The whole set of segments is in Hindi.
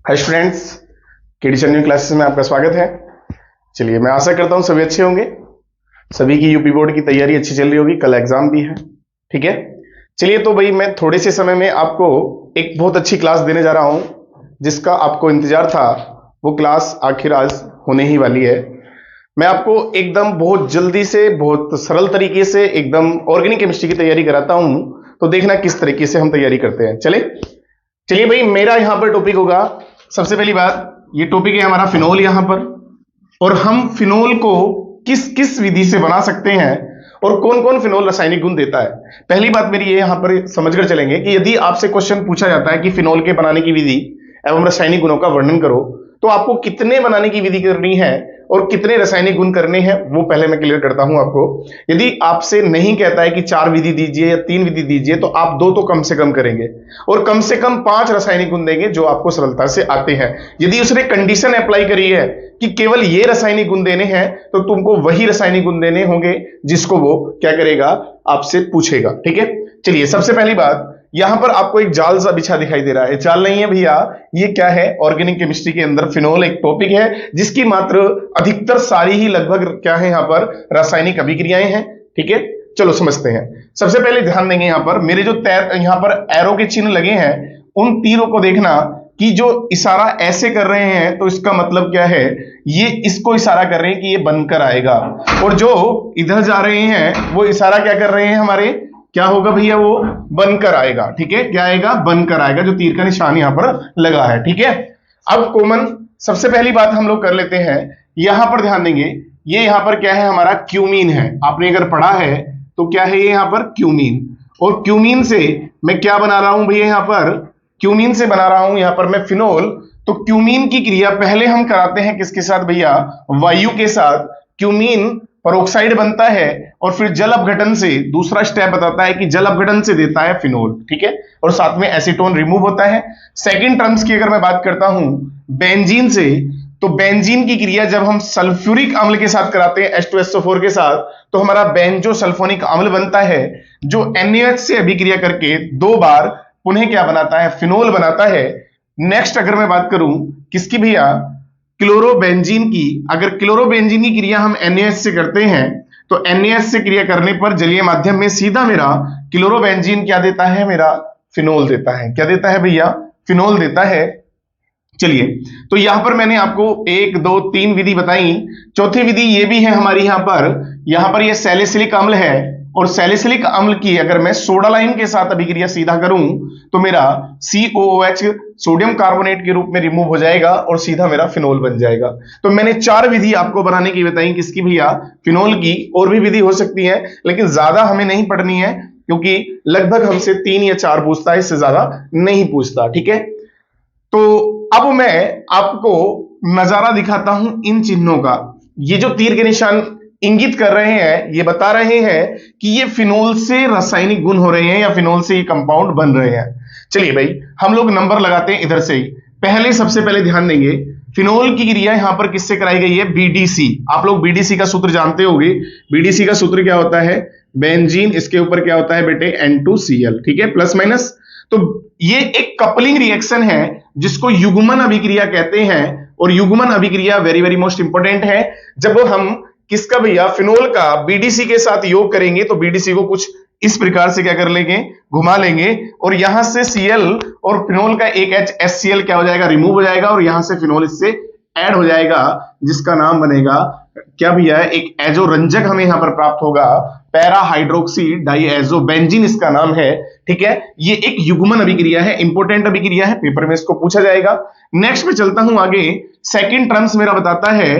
Hi students, KD channel classes में आपका स्वागत है। चलिए, मैं आशा करता हूं सभी अच्छे होंगे, सभी की यूपी बोर्ड की तैयारी अच्छी चल रही होगी, कल एग्जाम भी है। ठीक है, चलिए तो भाई मैं थोड़े से समय में आपको एक बहुत अच्छी क्लास देने जा रहा हूं, जिसका आपको इंतजार था। वो क्लास आखिर आज होने ही वाली है। मैं आपको एकदम बहुत जल्दी से, बहुत सरल तरीके से एकदम ऑर्गेनिक केमिस्ट्री की तैयारी कराता हूं। तो देखना किस तरीके से हम तैयारी करते हैं। चलिए भाई, मेरा यहां पर टॉपिक होगा, सबसे पहली बात ये टॉपिक है हमारा फिनोल यहां पर, और हम फिनोल को किस किस विधि से बना सकते हैं और कौन कौन फिनोल रासायनिक गुण देता है। पहली बात मेरी ये यहां पर समझकर चलेंगे कि यदि आपसे क्वेश्चन पूछा जाता है कि फिनोल के बनाने की विधि एवं रासायनिक गुणों का वर्णन करो, तो आपको कितने बनाने की विधि करनी है और कितने रासायनिक गुण करने हैं वो पहले मैं क्लियर करता हूं आपको। यदि आपसे नहीं कहता है कि 4 विधि दीजिए या 3 विधि दीजिए, तो आप 2 तो कम से कम करेंगे और कम से कम 5 रासायनिक गुण देंगे जो आपको सरलता से आते हैं। यदि उसने कंडीशन अप्लाई करी है कि केवल ये रासायनिक गुण देने हैं, तो तुमको वही रासायनिक गुण देने होंगे जिसको वो क्या करेगा, आपसे पूछेगा। ठीक है, चलिए सबसे पहली बात, यहां पर आपको एक जाल सा बिछा दिखाई दे रहा है। जाल नहीं है भैया, ये क्या है, ऑर्गेनिक केमिस्ट्री के अंदर फिनोल एक टॉपिक है जिसकी मात्र अधिकतर सारी ही लगभग क्या है, यहां पर रासायनिक अभिक्रियाएं हैं। ठीक है, चलो समझते हैं। सबसे पहले ध्यान देंगे, यहां पर मेरे जो यहां पर एरो के चिन्ह लगे हैं, उन तीरों को देखना कि जो इशारा ऐसे कर रहे हैं तो इसका मतलब क्या है, ये इसको इशारा कर रहे हैं कि ये बनकर आएगा, और जो इधर जा रहे हैं वो इशारा क्या कर रहे हैं हमारे, क्या होगा भैया, वो बनकर आएगा। ठीक है, क्या आएगा, बनकर आएगा, जो तीर का निशान यहां पर लगा है। ठीक है, अब कॉमन सबसे पहली बात हम लोग कर लेते हैं, यहां पर ध्यान देंगे, ये यहां पर क्या है, हमारा क्यूमीन है। आपने अगर पढ़ा है तो क्या है ये यहां पर क्यूमीन, और क्यूमीन से मैं क्या बना रहा हूं भैया, यहां पर क्यूमीन से बना रहा हूं यहां पर मैं फिनोल। तो क्यूमीन की क्रिया पहले हम कराते हैं किसके साथ भैया, वायु के साथ। क्यूमीन परोक्साइड बनता है और फिर जल अपघटन से दूसरा स्टेप बताता है कि जल अपघटन से देता है फिनोल। ठीक है, और साथ में एसीटोन रिमूव होता है। सेकंड टर्म्स की अगर मैं बात करता हूं बेंजीन से, तो बेंजीन की क्रिया जब हम सल्फ्यूरिक अम्ल के साथ कराते हैं H2SO4 के साथ, तो हमारा बेंजो सल्फोनिक अम्ल बनता है, जो NaOH से अभिक्रिया करके 2 बार पुनः क्या बनाता है, फिनोल बनाता है। नेक्स्ट अगर मैं बात करूं किसकी भैया, क्लोरोबेंजीन की। अगर क्लोरोबेंजीन की क्रिया हम NaOH से करते हैं, तो NaOH से क्रिया करने पर जलीय माध्यम में सीधा मेरा क्लोरोबेंजीन क्या देता है, मेरा फिनोल देता है। क्या देता है भैया, फिनोल देता है। चलिए, तो यहां पर मैंने आपको 1 2 3 विधि बताई। चौथी विधि ये भी है हमारी, यहां पर ये सैलिसिलिक अम्ल है, और सैलिसिलिक अम्ल की अगर मैं सोडा लाइम के साथ अभिक्रिया सीधा करूं, तो मेरा COOH सोडियम कार्बोनेट के रूप में रिमूव हो जाएगा और सीधा मेरा फिनोल बन जाएगा। तो मैंने 4 विधि आपको बनाने की बताई, किसकी भैया, फिनोल की। और भी विधि हो सकती है लेकिन ज्यादा हमें नहीं पढ़नी है, क्योंकि लगभग हमसे 3 या 4 पूछता है, इससे ज्यादा नहीं पूछता। ठीक है, तो अब मैं आपको नजारा दिखाता हूं इन चिन्हों का। ये जो तीर के निशान इंगित कर रहे हैं, ये बता रहे हैं कि ये फिनोल से रासायनिक गुण हो रहे हैं या फिनोल से ये कंपाउंड बन रहे हैं। चलिए भाई, हम लोग नंबर लगाते हैं इधर से ही। सबसे पहले ध्यान देंगे, फिनोल की क्रिया यहां पर किससे कराई गई है, BDC। आप लोग BDC का सूत्र जानते होंगे। BDC का सूत्र क्या होता है, बेंजीन, इसके ऊपर क्या होता है बेटे, N2Cl। ठीक है, प्लस माइनस। तो ये एक कपलिंग रिएक्शन है जिसको युग्मन अभिक्रिया कहते हैं, और युग्मन अभिक्रिया वेरी वेरी मोस्ट इंपोर्टेंट है। जब हम किसका भैया, फिनोल का BDC के साथ योग करेंगे, तो BDC को कुछ इस प्रकार से क्या कर लेंगे, घुमा लेंगे, और यहां से Cl और फिनोल का एक H HCl क्या हो जाएगा, रिमूव हो जाएगा, और यहां से फिनोल इससे ऐड हो जाएगा, जिसका नाम बनेगा क्या भैया, एक एजोरंजक हमें यहां पर प्राप्त होगा, पैरा हाइड्रोक्सी डाइएजोबेंजीन इसका नाम है। ठीक है, ये एक युग्मन अभिक्रिया है, इंपोर्टेंट अभिक्रिया है, पेपर में इसको पूछा जाएगा। नेक्स्ट में चलता हूं आगे। सेकंड टर्म्स मेरा बताता है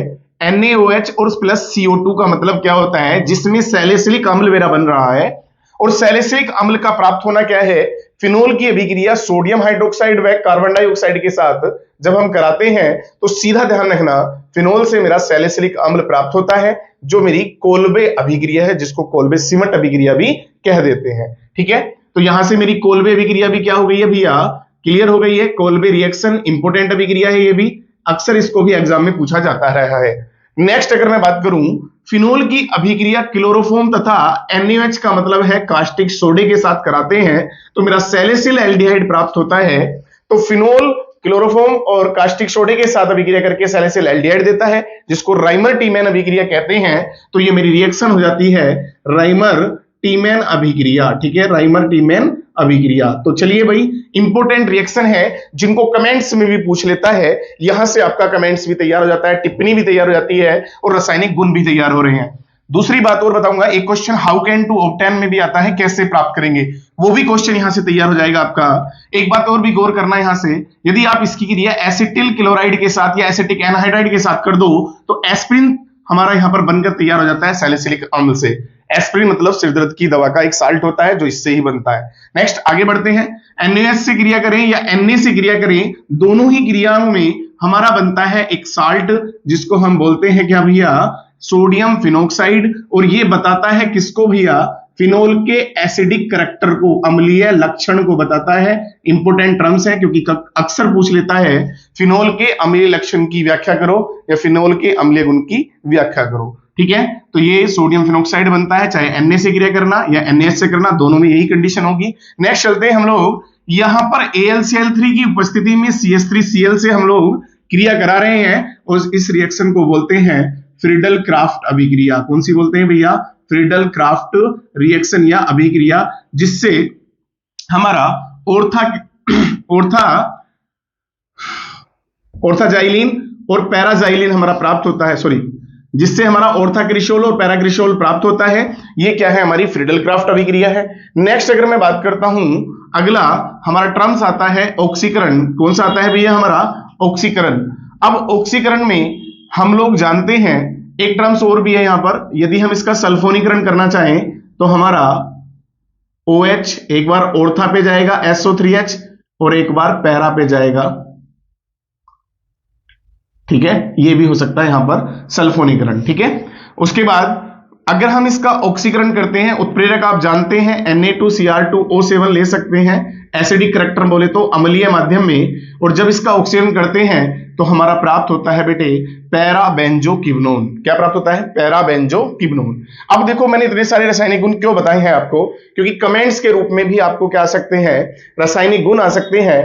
NaOH और प्लस CO2 का मतलब क्या होता है, जिसमें सैलिसिलिक अम्ल मेरा बन रहा है, और सैलिसिलिक अम्ल का प्राप्त होना क्या है, फिनोल की अभिक्रिया सोडियम हाइड्रोक्साइड व कार्बन डाइऑक्साइड के साथ जब हम कराते हैं, तो सीधा ध्यान रखना, फिनोल से मेरा सैलिसिलिक अम्ल प्राप्त होता है, जो मेरी कोल्बे अभिक्रिया है, जिसको कोल्बे सिमट अभिक्रिया भी कह देते हैं। ठीक है, तो यहां से मेरी कोल्बे अभिक्रिया भी क्या हो गई है भैया, क्लियर हो गई है। कोल्बे रिएक्शन इंपोर्टेंट अभिक्रिया है, ये भी अक्सर इसको भी एग्जाम में पूछा जाता रहा है। नेक्स्ट अगर मैं बात करूं, फिनोल की अभिक्रिया क्लोरोफॉर्म तथा NaOH का मतलब है कास्टिक सोडे के साथ कराते हैं, तो मेरा सैलिसिल एल्डिहाइड प्राप्त होता है। तो फिनोल क्लोरोफॉर्म और कास्टिक सोडे के साथ अभिक्रिया करके सैलिसिल एल्डिहाइड देता है, जिसको राइमर टीमैन अभिक्रिया कहते हैं। तो ये मेरी रिएक्शन हो जाती है राइमर टीमैन अभिक्रिया। ठीक है, राइमर टीमैन अभिक्रिया। तो चलिए भाई, इंपॉर्टेंट रिएक्शन है जिनको कमेंट्स में भी पूछ लेता है, यहां से आपका कमेंट्स भी तैयार हो जाता है, टिप्पणी भी तैयार हो जाती है और रासायनिक गुण भी तैयार हो रहे हैं। दूसरी बात और बताऊंगा, एक question how can to obtain में भी आता है, कैसे प्राप्त करेंगे, वो भी क्वेश्चन यहां से तैयार हो जाएगा आपका। एक बात और भी गौर करना है यहां से, यदि आप इसकी क्रिया एसिटिल क्लोराइड के साथ या एसिटिक एनहाइड्राइड के साथ कर दो तो एस्प्रिन हमारा यहां पर बनकर तैयार हो जाता है सैलिसिलिक अम्ल से। एस्प्रिन मतलब सिरदर्द की दवा का एक साल्ट होता है जो इससे ही बनता है। नेक्स्ट आगे बढ़ते हैं, NaOH से क्रिया करें या Na से क्रिया करें, दोनों ही क्रियाओं में हमारा बनता है एक साल्ट जिसको हम बोलते हैं क्या भैया, सोडियम फिनोक्साइड। और ये बताता है किसको भैया, फिनोल के एसिडिक करैक्टर को, अम्लीय लक्षण को बताता है। इंपोर्टेंट टर्म्स है क्योंकि अक्सर पूछ लेता है फिनोल के अम्लीय लक्षण की व्याख्या करो या फिनोल के अम्लीय गुण की व्याख्या करो। ठीक है, तो ये सोडियम फिनोक्साइड बनता है, चाहे Na से क्रिया करना या NaH से करना, दोनों में यही कंडीशन होगी। नेक्स्ट चलते हैं हम लोग, यहां पर AlCl3 की उपस्थिति में CH3Cl से हम लोग क्रिया करा रहे हैं और इस रिएक्शन को बोलते हैं फ्रीडल क्राफ्ट अभिक्रिया। कौन सी बोलते हैं भैया, फ्रीडल क्राफ्ट रिएक्शन या अभिक्रिया, जिससे हमारा ऑर्थाजाइलिन और पैराजाइलिन हमारा प्राप्त होता है, सॉरी, जिससे हमारा ऑर्थाक्रिशोल और पैराक्रिशोल प्राप्त होता है। ये क्या है, हमारी फ्रीडल क्राफ्ट अभिक्रिया है। नेक्स्ट अगर मैं बात करता हूं, अगला हमारा टर्म्स आता है ऑक्सीकरण। कौन सा आता है भैया, हमारा ऑक्सीकरण। अब ऑक्सीकरण में हम लोग जानते हैं एक टर्म्स और भी है यहां पर, यदि हम इसका सल्फोनीकरण करना चाहें तो हमारा OH एक बार ऑर्था पे जाएगा SO3H और एक बार पैरा पे जाएगा। ठीक है, ये भी हो सकता है यहां पर सल्फोनीकरण। ठीक है, उसके बाद अगर हम इसका ऑक्सीकरण करते हैं, उत्प्रेरक आप जानते हैं Na2Cr2O7 ले सकते हैं, एसिडिक करैक्टर बोले तो अम्लीय माध्यम में, और जब इसका ऑक्सीकरण करते हैं तो हमारा प्राप्त होता है बेटे पैराबेंजोक्विनोन। क्या प्राप्त होता है, पैराबेंजोक्विनोन। अब देखो मैंने इतने सारे रासायनिक गुण क्यों बताए हैं आपको, क्योंकि कमेंट्स के रूप में भी आपको क्या आ सकते हैं, रासायनिक गुण आ सकते हैं।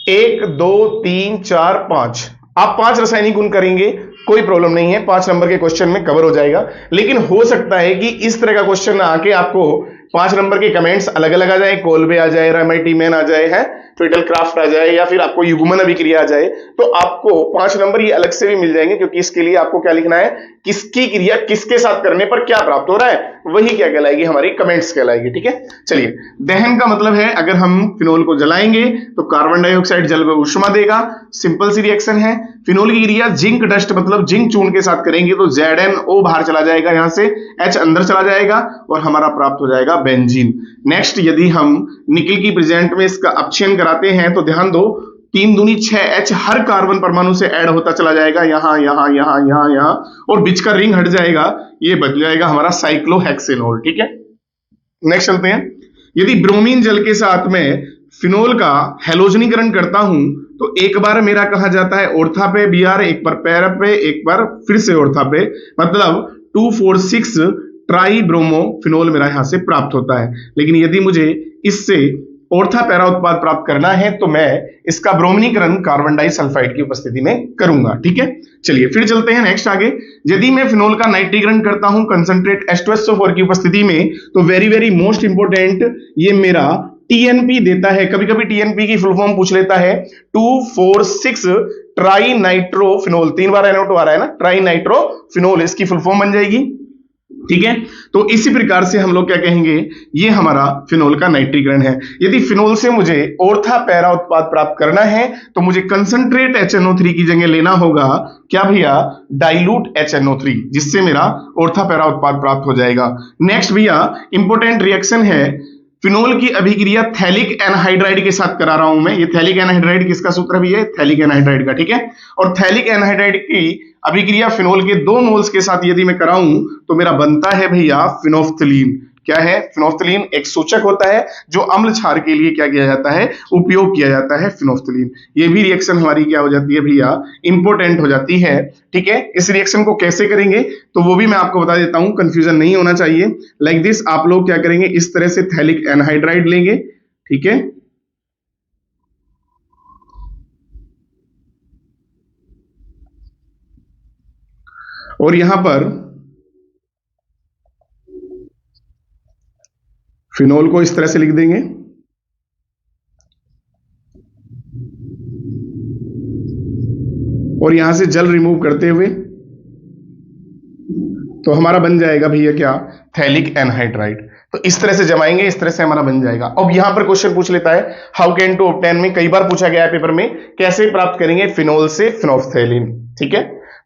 1 2 3 4 5, आप 5 रासायनिक गुण करेंगे, कोई प्रॉब्लम नहीं है, 5 नंबर के क्वेश्चन में कवर हो जाएगा। लेकिन हो सकता है कि इस तरह का क्वेश्चन आके आपको 5 नंबर के कमेंट्स अलग अलग आ जाए, कोल्बे आ जाए, राइमर टीमैन आ जाए, है फ्रीडल क्राफ्ट आ जाए, या फिर आपको युग्मन अभिक्रिया आ जाए, तो आपको 5 नंबर ये अलग से भी मिल जाएंगे, क्योंकि इसके लिए आपको क्या लिखना है, किसकी क्रिया किसके साथ करने पर क्या प्राप्त हो रहा है, वही क्या कहलाएगी, हमारी कमेंट्स कहलाएगी। ठीक है, चलिए, दहन का मतलब है अगर हम फिनोल को जलाएंगे तो कार्बन डाइऑक्साइड जल में ऊष्मा देगा, सिंपल सी रिएक्शन है। फिनोल की क्रिया जिंक डस्ट मतलब जिंक चूर्ण के साथ करेंगे तो ZnO बाहर चला जाएगा, यहां से H अंदर चला जाएगा और हमारा प्राप्त हो जाएगा बेंजीन। नेक्स्ट, यदि हम निकल की प्रेजेंट में इसका अपक्षयन कराते हैं तो ध्यान दो, 3 दूनी 6 H हर कार्बन परमाणु से ऐड होता चला जाएगा, यहां यहां यहां यहां यहां, और बीच का रिंग हट जाएगा, ये बच जाएगा हमारा साइक्लोहेक्सेनोल। ठीक है, नेक्स्ट चलते हैं, यदि ब्रोमीन जल के साथ में फिनोल का हेलोजनीकरण करता हूं तो एक बार मेरा कहा जाता है ऑर्था पे Br, एक बार पैरा पे, एक बार फिर से ऑर्था पे, मतलब 2,4,6 ट्राई ब्रोमो फिनोल मेरा यहां से प्राप्त होता है। लेकिन यदि मुझे इससे ऑर्था पैरा उत्पाद प्राप्त करना है तो मैं इसका ब्रोमीनीकरण कार्बन डाइसल्फाइड की उपस्थिति में करूंगा। ठीक है, चलिए फिर चलते हैं नेक्स्ट आगे। यदि मैं फिनोल का नाइट्रीकरण करता हूं कंसंट्रेट H2SO4 की उपस्थिति में तो वेरी वेरी मोस्ट इंपोर्टेंट, ये मेरा TNP देता है। कभी कभी TNP की फुल फॉर्म पूछ लेता है, 2,4,6 ट्राई नाइट्रोफिनोल, 3 बार NO2 आ रहा है ना, ट्राई नाइट्रोफिनोल इसकी फुल फॉर्म बन जाएगी। ठीक है, तो इसी प्रकार से हम लोग क्या कहेंगे, ये हमारा फिनोल का नाइट्रीकरण है। यदि फिनोल से मुझे ऑर्था पैरा उत्पाद प्राप्त करना है तो मुझे कंसंट्रेट HNO3 की जगह लेना होगा क्या भैया, डाइल्यूट HNO3, जिससे मेरा ऑर्था पैरा उत्पाद प्राप्त हो जाएगा। नेक्स्ट भैया इंपॉर्टेंट रिएक्शन है, फिनोल की अभिक्रिया थैलिक एनहाइड्राइड के साथ करा रहा हूं मैं। ये थैलिक एनहाइड्राइड किसका सूत्र भी है, थैलिक एनहाइड्राइड का। ठीक है, और थैलिक एनहाइड्राइड की अभिक्रिया फिनोल के 2 मोल्स के साथ यदि मैं कराऊं तो मेरा बनता है भैया फिनोफ्थलीन। क्या है, फिनोफ्थलीन एक सूचक होता है जो अम्ल क्षार के लिए क्या किया जाता है, उपयोग किया जाता है फिनोफ्थलीन। ये भी रिएक्शन हमारी क्या हो जाती है भैया, इंपोर्टेंट हो जाती है। ठीक है, इस रिएक्शन को कैसे करेंगे तो वो भी मैं आपको बता देता हूं, कंफ्यूजन नहीं होना चाहिए। लाइक दिस, आप लोग क्या करेंगे, इस तरह से थैलिक एनहाइड्राइड लेंगे। ठीक है, और यहां पर फिनोल को इस तरह से लिख देंगे, और यहां से जल रिमूव करते हुए तो हमारा बन जाएगा भैया क्या, थैलिक एनहाइड्राइड। तो इस तरह से जमाएंगे, इस तरह से हमारा बन जाएगा। अब यहां पर क्वेश्चन पूछ लेता है हाउ कैन टू ऑब्टेन में कई बार पूछा गया है पेपर में, कैसे प्राप्त करेंगे फिनोल से फिनोल्फथैलीन। ठीक है,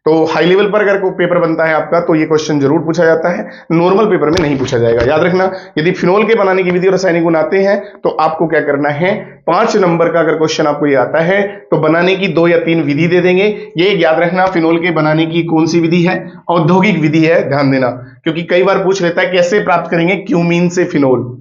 तो हाई लेवल पर अगर कोई पेपर बनता है आपका तो ये क्वेश्चन जरूर पूछा जाता है, नॉर्मल पेपर में नहीं पूछा जाएगा। याद रखना, यदि फिनोल के बनाने की विधि और रासायनिक गुण आते हैं तो आपको क्या करना है, 5 नंबर का अगर क्वेश्चन आपको ये आता है तो बनाने की 2 या 3 विधि दे देंगे। ये याद रखना, फिनोल के बनाने की कौन सी विधि है, औद्योगिक विधि है, ध्यान देना, क्योंकि कई बार पूछ लेता है कैसे प्राप्त करेंगे क्यूमीन से फिनोल।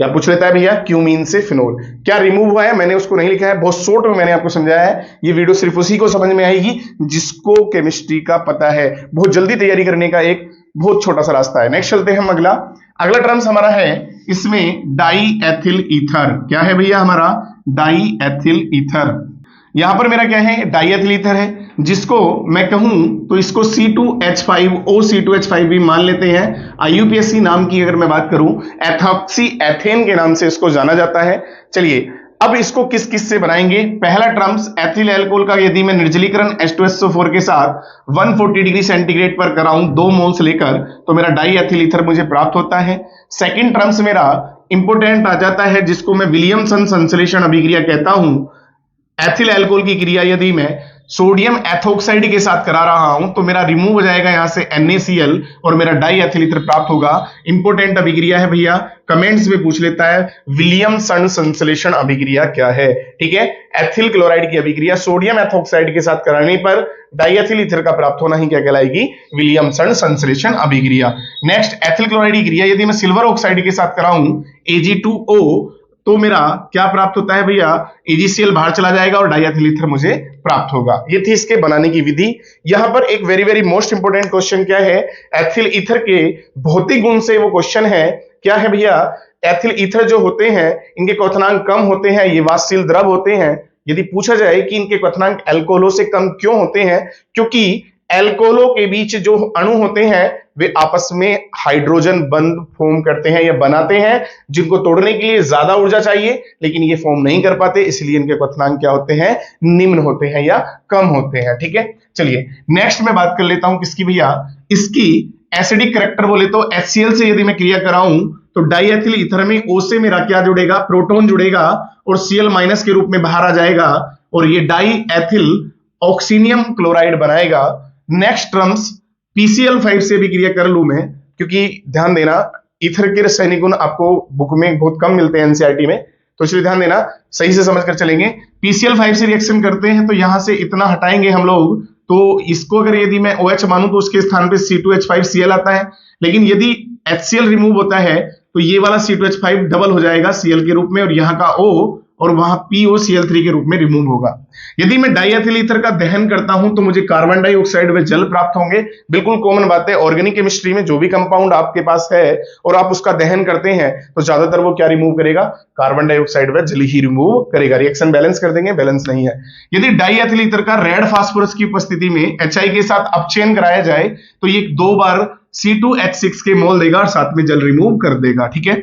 क्या पूछ लेता है भैया, क्यूमीन से फिनोल। क्या रिमूव हुआ है मैंने उसको नहीं लिखा है, बहुत शॉर्ट में मैंने आपको समझाया है। ये वीडियो सिर्फ उसी को समझ में आएगी जिसको केमिस्ट्री का पता है। बहुत जल्दी तैयारी करने का एक बहुत छोटा सा रास्ता है। नेक्स्ट चलते हैं हम, अगला टर्म्स हमारा है इसमें डाई एथिल ईथर। क्या है भैया हमारा, डाई एथिल ईथर। यहां पर मेरा क्या है, डाई एथिल ईथर है, जिसको मैं कहूं तो इसको C2H5O C2H5 भी मान लेते हैं। IUPAC नाम की अगर मैं बात करूं, एथॉक्सी एथेन के नाम से इसको जाना जाता है। चलिए अब इसको किस किस से बनाएंगे। पहला टर्म्स एथिल एल्कोहल का यदि मैं निर्जलीकरण H2SO4 के साथ 140 डिग्री सेंटीग्रेड पर कराऊं 2 मोल्स लेकर, तो मेरा डाई एथिल ईथर मुझे प्राप्त होता है। सेकेंड टर्म्स मेरा इंपोर्टेंट आ जाता है, जिसको मैं विलियमसन संश्लेषण अभिक्रिया कहता हूं। एथिल अल्कोहल की क्रिया यदि मैं सोडियम एथोक्साइड के साथ करा रहा हूं तो मेरा रिमूव हो जाएगा यहां से NaCl और मेरा डाई एथिल ईथर प्राप्त होगा। इंपोर्टेंट अभिक्रिया है भैया, कमेंट्स में पूछ लेता है विलियमसन संश्लेषण अभिक्रिया क्या है। ठीक है, एथिल क्लोराइड की अभिक्रिया सोडियम एथोक्साइड के साथ कराने पर डाई एथिल ईथर का प्राप्त होना ही क्या कहलाएगी, विलियमसन संश्लेषण अभिक्रिया। नेक्स्ट एथिल क्लोराइड की क्रिया यदि मैं सिल्वर ऑक्साइड के साथ कराऊं Ag2O तो मेरा क्या प्राप्त होता है भैया, AgCl बाहर चला जाएगा और डाई एथिल ईथर मुझे प्राप्त होगा। ये थी इसके बनाने की विधि। यहां पर एक very very most important question क्या है, एथिल ईथर के भौतिक गुण से वो क्वेश्चन है। क्या है भैया, एथिल ईथर जो होते हैं इनके क्वथनांक कम होते हैं, ये वाष्पशील द्रव होते हैं। यदि पूछा जाए कि इनके क्वथनांक एल्कोहलों से कम क्यों होते हैं, क्योंकि एल्कोहलों के बीच जो अणु होते हैं वे आपस में हाइड्रोजन बंध फॉर्म करते हैं या बनाते हैं, जिनको तोड़ने के लिए ज्यादा ऊर्जा चाहिए, लेकिन ये फॉर्म नहीं कर पाते, इसलिए इनके क्वथनांक क्या होते हैं, निम्न होते हैं या कम होते हैं। ठीक है, चलिए नेक्स्ट मैं बात कर लेता हूं किसकी भैया, इसकी एसिडिक करैक्टर बोले तो HCl से यदि मैं क्रिया कराऊं तो डाई एथिल ईथर में O से मेरा क्या जुड़ेगा, प्रोटॉन जुड़ेगा और Cl माइनस के रूप में बाहर आ जाएगा और ये डाई एथिल ऑक्सीनियम क्लोराइड बनाएगा। नेक्स्ट टर्म्स PCl5 से भी क्रिया कर लूं मैं, क्योंकि ध्यान देना ईथर के रासायनिक गुण आपको बुक में बहुत कम मिलते हैं NCERT में, तो इसलिए ध्यान देना, सही से समझकर चलेंगे। PCl5 से रिएक्शन करते हैं तो यहां से इतना हटाएंगे हम लोग, तो इसको अगर यदि मैं OH मानूं तो उसके स्थान पे C2H5Cl आता है, लेकिन यदि HCl रिमूव होता है तो ये वाला C2H5 डबल हो जाएगा Cl के रूप में और यहाँ का O और वहां POCl3 के रूप में रिमूव होगा। यदि मैं डाई एथिल ईथर का दहन करता हूं तो मुझे कार्बन डाइऑक्साइड व जल प्राप्त होंगे। बिल्कुल कॉमन बात है, ऑर्गेनिक केमिस्ट्री में जो भी कंपाउंड आपके पास है और आप उसका दहन करते हैं तो ज्यादातर वो क्या रिमूव करेगा, कार्बन डाइऑक्साइड व जल ही रिमूव करेगा। रिएक्शन बैलेंस कर देंगे, बैलेंस नहीं है। यदि डाई एथिल ईथर का रेड फास्फोरस की उपस्थिति में HI के साथ अपचयन कराया जाए तो ये 2 बार C2H6 के मोल देगा और साथ में जल रिमूव कर देगा। ठीक है,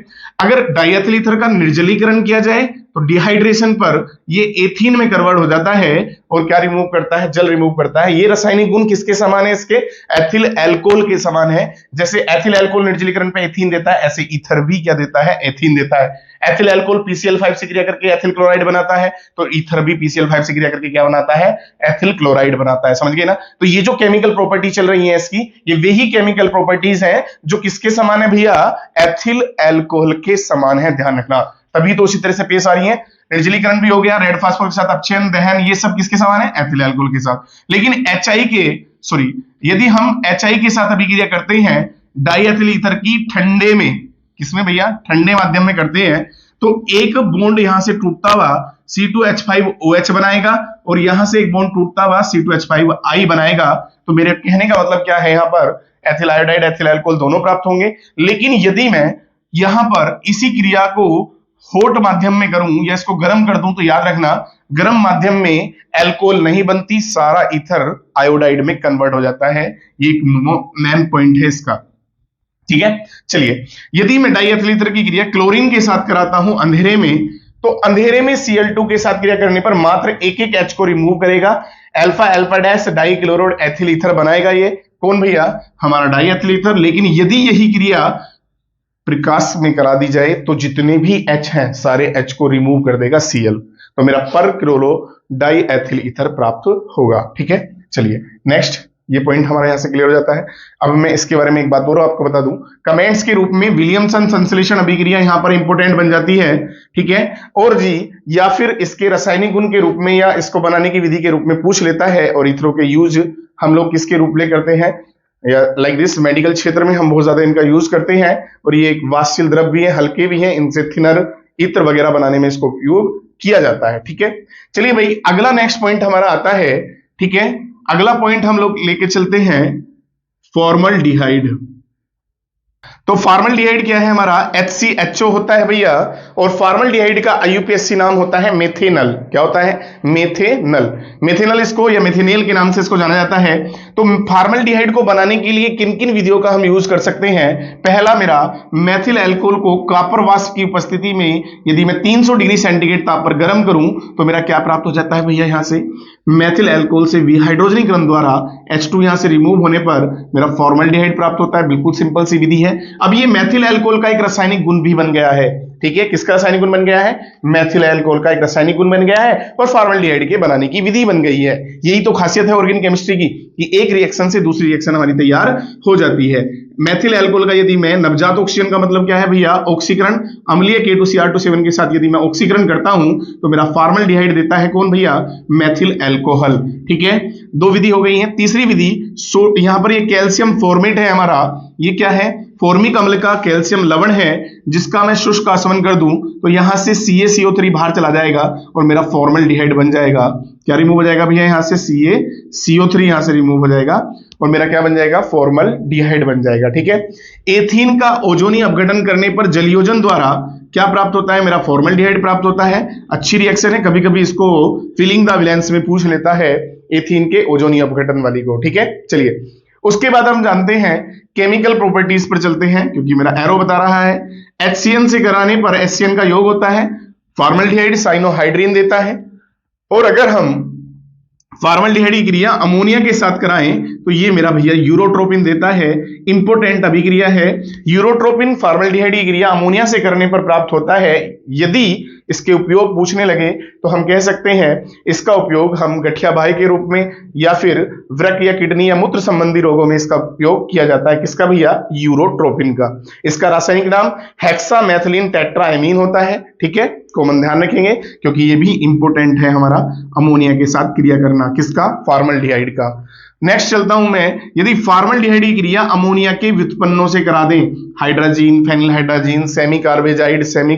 अगर डाई एथिल ईथर का निर्जलीकरण किया जाए तो डिहाइड्रेशन पर ये एथीन में कन्वर्ट हो जाता है और क्या रिमूव करता है, जल रिमूव करता है। ये रासायनिक गुण किसके समान है, इसके एथिल अल्कोहल के समान है। जैसे एथिल अल्कोहल निर्जलीकरण पे एथीन देता है, ऐसे ईथर भी क्या देता है, एथीन देता है। एथिल अल्कोहल PCl5 से क्रिया करके एथिल क्लोराइड बनाता है, तो ईथर भी PCl5 से क्रिया करके क्या बनाता है, एथिल क्लोराइड बनाता है। समझ गए ना, तो ये जो केमिकल प्रॉपर्टी चल रही है इसकी, ये वही केमिकल प्रॉपर्टीज हैं जो किसके समान है भैया, एथिल अल्कोहल के समान है, ध्यान रखना। तभी तो उसी तरह से पेश आ रही है। निर्जलीकरण भी हो गया, रेड फास्फोरस के साथ अपचयन, दहन, ये सब किसके समान है, एथिल अल्कोहल के साथ। लेकिन यदि हम HI के साथ अभिक्रिया करते हैं डाई एथिल ईथर की ठंडे में, किसमें भैया, ठंडे माध्यम में करते हैं, तो एक बॉन्ड यहां से टूटता हुआ C2H5OH बनाएगा और यहां से एक बॉन्ड टूटता हुआ C2H5I बनाएगा। तो मेरे कहने का मतलब क्या है, यहां पर एथिल आयोडाइड, एथिल अल्कोहल दोनों प्राप्त होंगे। लेकिन यदि मैं यहां पर इसी क्रिया को हॉट माध्यम में करूं या इसको गर्म कर दूं तो याद रखना गर्म माध्यम में एल्कोहल नहीं बनती, सारा ईथर आयोडाइड में कन्वर्ट हो जाता है। ये एक मेन पॉइंट है इसका, ठीक है। चलिए, यदि मैं डाई एथिल ईथर की क्रिया क्लोरीन के साथ कराता हूं अंधेरे में, तो अंधेरे में Cl2 के साथ क्रिया करने पर मात्र एक एक H को रिमूव करेगा, alpha alpha dash die chloro ethyl ether बनाएगा। ये कौन भैया? हमारा डाई एथिल ईथर। लेकिन यदि यही क्रिया प्रकाश में करा दी जाए तो जितने भी H हैं सारे H को रिमूव कर देगा Cl, तो मेरा पर क्लोरो डाई एथिल ईथर प्राप्त होगा, ठीक है। चलिए नेक्स्ट, ये पॉइंट हमारा यहां से क्लियर हो जाता है। अब मैं इसके बारे में एक बात और आपको बता दूं, कमेंट्स के रूप में विलियमसन संश्लेषण अभिक्रिया यहां पर इंपोर्टेंट बन जाती है, ठीक है। और जी, या फिर इसके रासायनिक गुण के रूप में या इसको बनाने की विधि के रूप में पूछ लेता है। और इथरो के यूज हम लोग किसके रूप में करते हैं, या लाइक दिस मेडिकल क्षेत्र में हम बहुत ज्यादा इनका यूज करते हैं। और ये एक वाष्यशील द्रव भी है, हल्के भी हैं, इनसे थिनर इत्र वगैरह बनाने में इसको उपयोग किया जाता है, ठीक है। चलिए भाई, अगला नेक्स्ट पॉइंट हमारा आता है, ठीक है। अगला पॉइंट हम लोग लेके चलते हैं फॉर्मल्डिहाइड। तो फॉर्मल्डिहाइड क्या है हमारा? HCHO होता है भैया, और फॉर्मल्डिहाइड का IUPAC नाम होता है मेथेनल। क्या होता है? मेथेनल। मेथेनल इसको या मेथेनेल के नाम से इसको जाना जाता है। तो फॉर्मल्डिहाइड को बनाने के लिए किन किन विधियों का हम यूज कर सकते हैं? पहला मेरा, मैथिल अल्कोहल को कॉपर वाष्प की उपस्थिति में यदि मैं 300 डिग्री सेंटीग्रेड ताप पर गर्म करूं तो मेरा क्या प्राप्त हो जाता है भैया? यहां से मैथिल अल्कोहल से विहाइड्रोजनीकरण द्वारा H2 यहां से रिमूव होने पर मेरा फॉर्मल्डिहाइड प्राप्त होता है। बिल्कुल सिंपल सी विधि है। अब ये मैथिल अल्कोहल का एक रासायनिक गुण भी बन गया है, ठीक है। किसका रासायनिक गुण बन गया है? मैथिल अल्कोहल का एक रासायनिक गुण बन गया है और फॉर्मल्डिहाइड के बनाने की विधि बन गई है। यही तो खासियत है ऑर्गेनिक केमिस्ट्री की कि एक रिएक्शन से दूसरी रिएक्शन हमारी तैयार हो जाती है। मैथिल अल्कोहल का यदि मैं नवजात ऑक्सीजन का मतलब क्या है भैया? ऑक्सीकरण। अम्लीय K2Cr2 के साथ यदि मैं ऑक्सीकरण करता हूं तो मेरा फॉर्मल्डिहाइड देता है कौन भैया? मैथिल अल्कोहल, ठीक है। दो विधि हो गई है। तीसरी विधि, यहां पर ये कैल्शियम फॉर्मेट है हमारा, ये क्या है? फॉर्मिक अम्ल का कैल्शियम लवण है, जिसका मैं शुष्क आसवन कर दूं तो यहां से CaCO3 बाहर चला जाएगा और मेरा फॉर्मल्डिहाइड बन जाएगा। क्या रिमूव हो जाएगा भैया? यहां से CaCO3 यहां से रिमूव हो जाएगा और मेरा क्या बन जाएगा? फॉर्मल्डिहाइड बन जाएगा, ठीक है। एथीन का ओजोनी अपघटन करने पर जलयोजन द्वारा क्या प्राप्त होता है? मेरा फॉर्मल्डिहाइड प्राप्त होता है। अच्छी रिएक्शन है, कभी कभी इसको फिलिंग द ब्लैंक्स में पूछ लेता है एथीन के ओजोनी अपघटन वाली को, ठीक है। चलिए, उसके बाद हम जानते हैं केमिकल प्रॉपर्टीज पर चलते हैं, क्योंकि मेरा एरो बता रहा है HCN से कराने पर HCN का योग होता है, फॉर्मल्डिहाइड साइनोहाइड्रीन देता है। और अगर हम फॉर्मल्डिहाइड की क्रिया अमोनिया के साथ कराएं तो ये मेरा भैया यूरोट्रोपिन देता है। इंपोर्टेंट अभिक्रिया है। यूरोट्रोपिन फॉर्मल्डिहाइड की क्रिया अमोनिया से करने पर प्राप्त होता है। यदि इसके उपयोग पूछने लगे तो हम कह सकते हैं इसका उपयोग हम गठिया बाह्य के रूप में या फिर वृक्क या किडनी या मूत्र संबंधी रोगों में इसका उपयोग किया जाता है। किसका भैया? यूरोट्रोपिन का। इसका रासायनिक नाम हेक्सामेथिलीन टेट्राएमीन होता है, ठीक है। कॉमन ध्यान रखेंगे क्योंकि ये भी इंपोर्टेंट है हमारा अमोनिया के साथ क्रिया करना। किसका? फॉर्मल्डिहाइड का। नेक्स्ट चलता हूं मैं, यदि फॉर्मल्डिहाइड की क्रिया अमोनिया के व्युत्पन्नों से करा दें, हाइड्रोजीन, फेनिलहाइड्राजीन, सेमी कार्बेजाइड, सेमी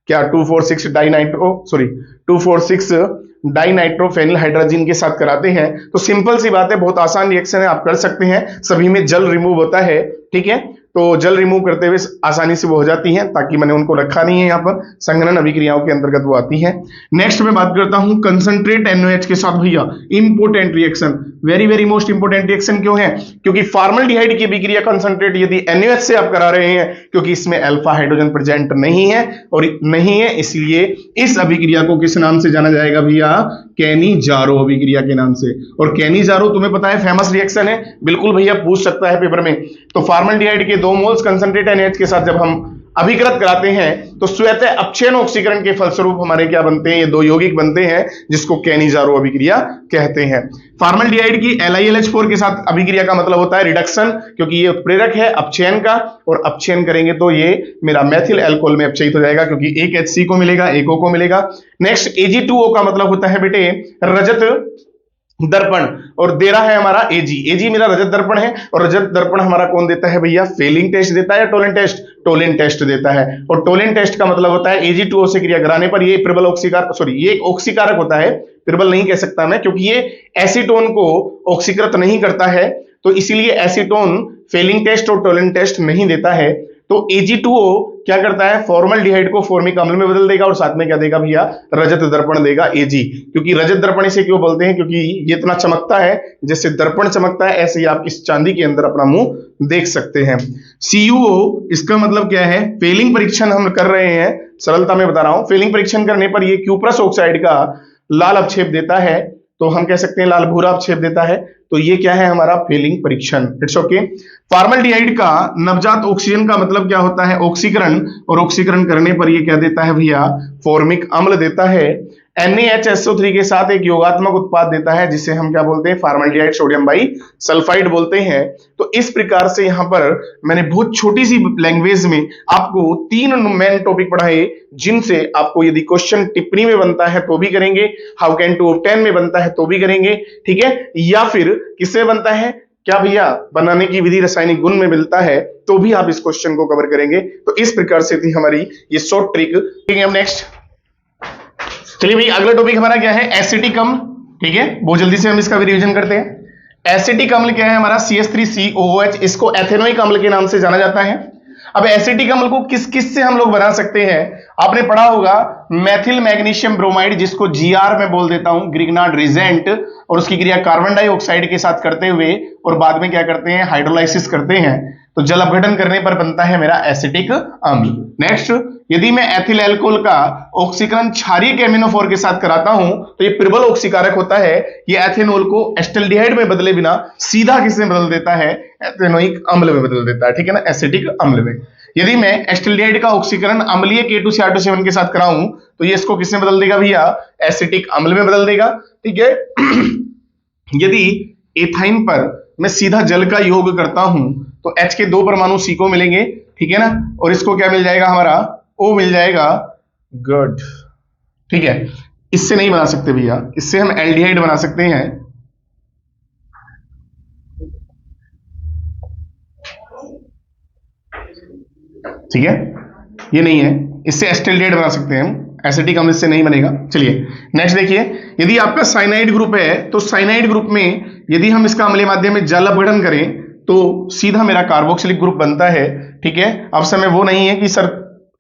क्या 2,4,6 डाइनाइट्रोफेनिलहाइड्राजीन के साथ कराते हैं तो सिंपल सी बात है, बहुत आसान रिएक्शन है, आप कर सकते हैं। सभी में जल रिमूव होता है, ठीक है। तो जल रिमूव करते हुए आसानी से वो हो जाती हैं, ताकि मैंने उनको रखा नहीं है यहाँ पर, संघनन अभिक्रियाओं के अंतर्गत वो आती है। नेक्स्ट मैं बात करता हूं कंसंट्रेट NOH के साथ भैया, important reaction, very very most important reaction. क्यों है? क्योंकि फॉर्मल्डिहाइड की अभिक्रिया कंसंट्रेट यदि NOH से आप करा रहे हैं, क्योंकि इसमें अल्फा हाइड्रोजन प्रेजेंट नहीं है और नहीं है, इसलिए इस अभिक्रिया को किस नाम से जाना जाएगा भैया? कैनी-जारो अभिक्रिया के नाम से। और कैनी-जारो तुम्हें पता है फेमस रिएक्शन है, बिल्कुल भैया पूछ सकता है पेपर में। तो फॉर्मल्डिहाइड के 2 मोल्स कंसंट्रेट NH के साथ जब हम अभिकृत कराते हैं तो स्वतः अपचयन ऑक्सीकरण के फलस्वरूप हमारे क्या बनते हैं? ये 2 यौगिक बनते हैं, जिसको कैनी-जारो अभिक्रिया कहते हैं। फॉर्मल्डिहाइड की LiLH4 के साथ अभिक्रिया का मतलब होता है रिडक्शन, क्योंकि ये उत्प्रेरक है अपचयन का, और अपचयन करेंगे तो ये मेरा मैथिल अल्कोहल में अपचयित हो जाएगा, क्योंकि एक HC को मिलेगा, एक O को मिलेगा। नेक्स्ट Ag2O का मतलब होता है बेटे रजत दर्पण, और दे रहा है हमारा Ag मेरा रजत दर्पण है, और रजत दर्पण हमारा कौन देता है भैया? फेलिंग टेस्ट देता है या टोलेन टेस्ट? टोलेन टेस्ट देता है। और टोलेन टेस्ट का मतलब होता है Ag2O से क्रिया कराने पर ये प्रबल ये एक ऑक्सीकारक होता है, प्रबल नहीं कह सकता मैं, क्योंकि ये एसीटोन को ऑक्सीकृत नहीं करता है, तो इसीलिए एसीटोन फेलिंग टेस्ट और टोलेन टेस्ट नहीं देता है। तो Ag2O क्या करता है, फॉर्मल्डिहाइड को फॉर्मिक अम्ल में बदल देगा और साथ में क्या देगा भैया, रजत दर्पण देगा Ag। क्योंकि रजत दर्पण इसे क्यों बोलते हैं, क्योंकि ये इतना चमकता है, जैसे दर्पण चमकता है ऐसे ही आप इस चांदी के अंदर अपना मुंह देख सकते हैं। CuO इसका मतलब क्या है, फेलिंग परीक्षण हम कर रहे हैं, सरलता में बता रहा हूं। फेलिंग परीक्षण करने पर ये क्यूप्रस ऑक्साइड का लाल अवक्षेप देता है, तो हम कह सकते हैं लाल भूरा अवक्षेप देता है, तो ये क्या है हमारा फेलिंग परीक्षण। It's okay. फॉर्मल्डिहाइड का नवजात ऑक्सीजन का मतलब क्या होता है, ऑक्सीकरण, और ऑक्सीकरण करने पर ये क्या देता है भैया, फॉर्मिक अम्ल देता है। NaHSO3 के साथ एक योगात्मक उत्पाद देता है जिसे हम क्या बोलते हैं, फॉर्मल्डिहाइड सोडियम बाई सल्फाइड बोलते हैं। तो इस प्रकार से यहां पर मैंने बहुत छोटी सी लैंग्वेज में आपको 3 मेन टॉपिक पढ़ाए, जिनसे आपको यदि क्वेश्चन टिप्पणी में बनता है तो भी करेंगे, हाउ कैन टू ऑब्टेन में बनता है तो भी करेंगे, ठीक है, या फिर किससे बनता है, क्या भैया बनाने की विधि रासायनिक गुण में मिलता है तो भी आप इस क्वेश्चन को कवर करेंगे। तो इस प्रकार से थी हमारी ये शॉर्ट ट्रिक। ठीक है, हम नेक्स्ट चलिए भाई, अगला टॉपिक हमारा क्या है, एसिटिक अम्ल। ठीक है, बहुत जल्दी से हम इसका भी रिवीजन करते हैं। एसिटिक अम्ल क्या है हमारा, CH3COOH, इसको एथेनोइक अम्ल के नाम से जाना जाता है। अब एसिटिक अम्ल को किस किस से हम लोग बना सकते हैं, आपने पढ़ा होगा मैथिल मैग्नीशियम ब्रोमाइड, जिसको GR में बोल देता हूं, ग्रिग्नार्ड रिजेंट, और उसकी क्रिया कार्बन डाइऑक्साइड के साथ करते हुए और बाद में क्या करते हैं, हाइड्रोलाइसिस करते हैं, तो जल अपघटन करने पर बनता है मेरा एसिटिक अम्ल। नेक्स्ट, यदि मैं एथिल एल्कोहल का ऑक्सीकरण क्षारीय एमिनोफोर के साथ कराता हूं तो ये प्रबल ऑक्सीकारक होता है, ये एथेनॉल को एस्टल्डिहाइड में बदले बिना सीधा किससे बदल देता है, एथेनोइक अम्ल में बदल देता है, ठीक है ना, एसिटिक अम्ल में। यदि मैं एस्टल्डिहाइड का ऑक्सीकरण अम्लीय K2CR2 के साथ कराऊं तो ये इसको किसमें बदल देगा भैया, एसिटिक अम्ल में बदल देगा, ठीक है। यदि एथाइन पर मैं सीधा जल का योग करता हूं तो H के 2 परमाणु C को मिलेंगे, ठीक है ना, और इसको क्या मिल जाएगा हमारा, O मिल जाएगा, गुड, ठीक है। इससे नहीं बना सकते भैया, इससे हम एल्डिहाइड बना सकते हैं, ठीक है, ये नहीं है, इससे एस्टल्डिहाइड बना सकते हैं हम, एसिटिक अम्ल इससे नहीं बनेगा। चलिए नेक्स्ट देखिए, यदि आपका साइनाइड ग्रुप है तो साइनाइड ग्रुप में यदि हम इसका अम्लीय माध्यम में जल अपघटन करें तो सीधा मेरा कार्बोक्सिलिक ग्रुप बनता है, ठीक है। अब समय वो नहीं है कि सर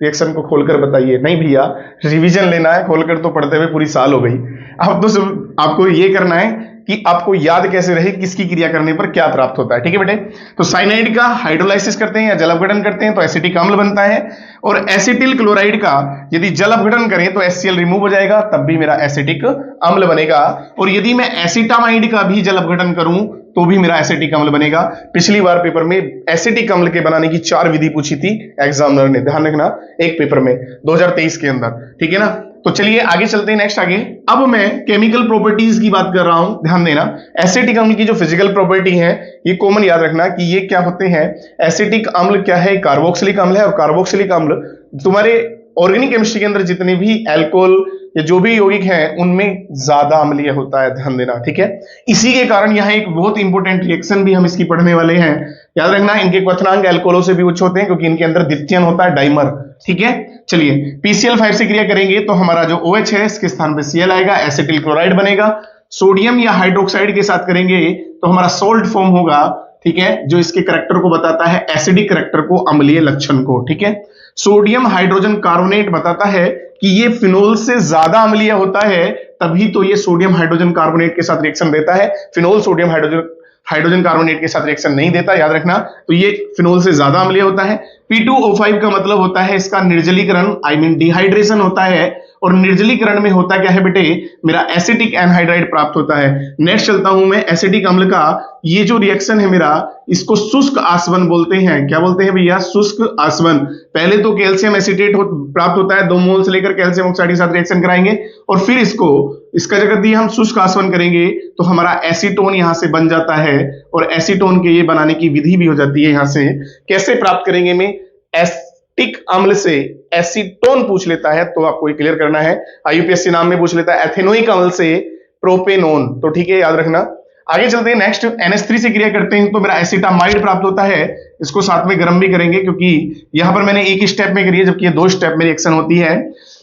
रिएक्शन को खोलकर बताइए, नहीं भैया, रिवीजन लेना है, खोलकर तो पढ़ते हुए पूरी साल हो गई। अब तो सिर्फ आपको ये करना है कि आपको याद कैसे रहे किसकी क्रिया करने पर क्या प्राप्त होता है, ठीक है बेटे। तो साइनाइड का हाइड्रोलाइसिस करते हैं या जल अपघटन करते हैं तो एसिटिक अम्ल बनता है, और एसिटिल क्लोराइड का यदि जल अपघटन करें तो HCl रिमूव हो जाएगा, तब भी मेरा एसिटिक अम्ल बनेगा। और यदि मैं एसिटामाइड का भी जल अपघटन करूं तो भी मेरा एसिटिक अम्ल बनेगा। पिछली बार पेपर में एसिटिक अम्ल के बनाने की 4 विधि पूछी थी एग्जामिनर ने, ध्यान रखना, एक पेपर में 2023 के अंदर, ठीक है ना। तो चलिए आगे चलते हैं, नेक्स्ट आगे। अब मैं केमिकल प्रॉपर्टीज की बात कर रहा हूं, ध्यान देना। एसिटिक अम्ल की जो फिजिकल प्रॉपर्टी है ये कॉमन याद रखना कि ये क्या होते हैं। एसिटिक अम्ल क्या है, कार्बोक्सिलिक अम्ल है, और कार्बोक्सिलिक अम्ल तुम्हारे ऑर्गेनिक केमिस्ट्री के अंदर जितने भी एल्कोहल या जो भी यौगिक हैं उनमें ज्यादा अम्लीय होता है, ध्यान देना, ठीक है। इसी के कारण यहाँ एक बहुत इंपॉर्टेंट रिएक्शन भी हम इसकी पढ़ने वाले हैं, याद रखना, इनके क्वथनांक एल्कोहलों से भी उच्च होते हैं क्योंकि इनके अंदर द्वितीयन होता है, डाइमर, ठीक है। चलिए PCl5 से क्रिया करेंगे तो हमारा जो OH है इसके स्थान पे Cl आएगा, एसिटिल क्लोराइड बनेगा। सोडियम या हाइड्रोक्साइड के साथ करेंगे तो हमारा सोल्ट फॉर्म होगा, ठीक है, जो इसके करैक्टर को बताता है, एसिडिक करैक्टर को, अम्लीय लक्षण को, ठीक है। सोडियम हाइड्रोजन कार्बोनेट बताता है कि ये फिनोल से ज्यादा अम्लीय होता है, तभी तो ये सोडियम हाइड्रोजन कार्बोनेट के साथ रिएक्शन देता है, फिनोल सोडियम हाइड्रोजन कार्बोनेट के साथ रिएक्शन नहीं देता, याद रखना। तो ये फिनोल से ज्यादा अम्लीय होता है। P2O5 का मतलब होता है इसका निर्जलीकरण, आई मीन डिहाइड्रेशन होता है, और निर्जलीकरण में होता क्या है बेटे, मेरा एसिटिक एनहाइड्राइड प्राप्त होता है। नेक्स्ट चलता हूं मैं, एसिटिक अम्ल का ये जो रिएक्शन है मेरा, इसको शुष्क आसवन बोलते हैं। क्या बोलते हैं भैया, शुष्क आसवन। पहले तो कैल्शियम एसिटेट प्राप्त होता है, 2 मोल से लेकर कैल्शियम ऑक्साइड के साथ रिएक्शन कराएंगे, और फिर इसका जगह दी हम शुष्क आसवन करेंगे तो हमारा एसीटोन यहां से बन जाता है, और एसीटोन के ये बनाने की विधि भी हो जाती है। यहां से कैसे प्राप्त करेंगे, में एसिटिक अम्ल से एसीटोन पूछ लेता है तो आपको ये क्लियर करना है। IUPAC नाम में पूछ लेता है एथेनोइक अम्ल से प्रोपेनोन, तो ठीक है, याद रखना। आगे चलते हैं, नेक्स्ट NH3 से क्रिया करते हैं तो मेरा एसिटामाइड प्राप्त होता है। इसको साथ में गर्म भी करेंगे क्योंकि यहां पर मैंने एक ही स्टेप में करी है जबकि ये 2 स्टेप में रिएक्शन होती है।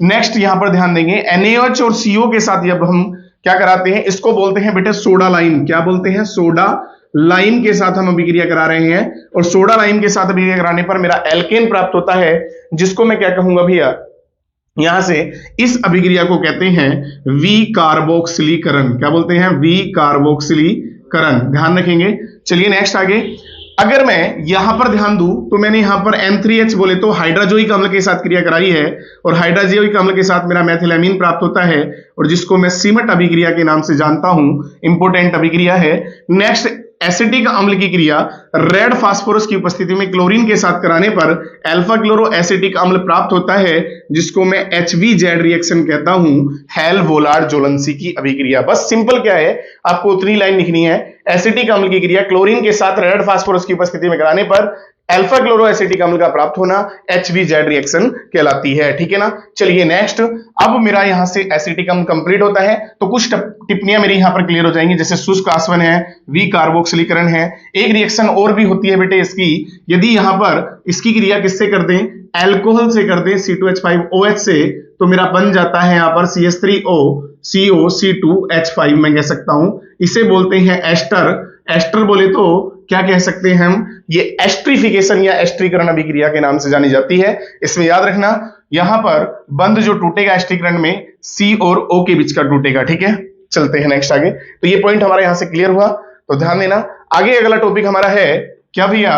नेक्स्ट यहां पर ध्यान देंगे, NaOH और CO के साथ जब हम क्या कराते हैं, इसको बोलते हैं बेटे सोडा लाइम। क्या बोलते हैं, सोडा लाइम के साथ हम अभिक्रिया करा रहे हैं, और सोडा लाइम के साथ अभिक्रिया कराने पर मेरा एल्केन प्राप्त होता है, जिसको मैं क्या कहूंगा भैया, यहां से इस अभिक्रिया को कहते हैं विकार्बोक्सिलीकरण। क्या बोलते हैं? विकार्बोक्सिलीकरण। ध्यान रखेंगे। चलिए नेक्स्ट आगे। अगर मैं यहां पर ध्यान दूं तो मैंने यहां पर N3H बोले तो हाइड्रोजोइक अम्ल के साथ क्रिया कराई है, और हाइड्रोजोइक अम्ल के साथ मेरा मेथिलामीन प्राप्त होता है, और जिसको मैं सीमट अभिक्रिया के नाम से जानता हूं। इंपोर्टेंट अभिक्रिया है। नेक्स्ट, एसिटिक अम्ल की क्रिया रेड फास्फोरस की उपस्थिति में क्लोरीन के साथ कराने पर अल्फा क्लोरो एसिटिक अम्ल प्राप्त होता है, जिसको मैं HVZ रिएक्शन कहता हूं, हेल-वोलार्ड जोलेंसी की अभिक्रिया। बस सिंपल क्या है, आपको उतनी लाइन लिखनी है। एसिटिक अम्ल की क्रिया क्लोरीन के साथ रेड फास्फोरस की उपस्थिति में कराने पर अल्फा क्लोरो एसिटिक अम्ल का प्राप्त होना HVZ रिएक्शन कहलाती है। ठीक है ना। चलिए नेक्स्ट, अब मेरा यहां से एसिटिक अम्ल कंप्लीट होता है, तो कुछ टिप्पणियां मेरी यहां पर क्लियर हो जाएंगी, जैसे शुष्क आसवन है, विकार्बोक्सिलीकरण है। एक रिएक्शन और भी होती है बेटे इसकी, यदि यहां पर इसकी क्रिया किससे कर दें, एल्कोहल से कर दें, C2H5OH से, तो मेरा बन जाता है यहां पर CH3O CO C2H5 मैं कह सकता हूं। इसे बोलते हैं एस्टर। एस्टर बोले तो क्या कह सकते हैं हम, ये एस्ट्रिफिकेशन या एस्ट्रीकरण अभिक्रिया के नाम से जानी जाती है। इसमें याद रखना, यहां पर बंध जो टूटेगा एस्ट्रीकरण में C और O के बीच का टूटेगा। ठीक है। चलते हैं नेक्स्ट आगे। तो ये पॉइंट हमारा यहां से क्लियर हुआ, तो ध्यान देना। आगे अगला टॉपिक हमारा है क्या भैया,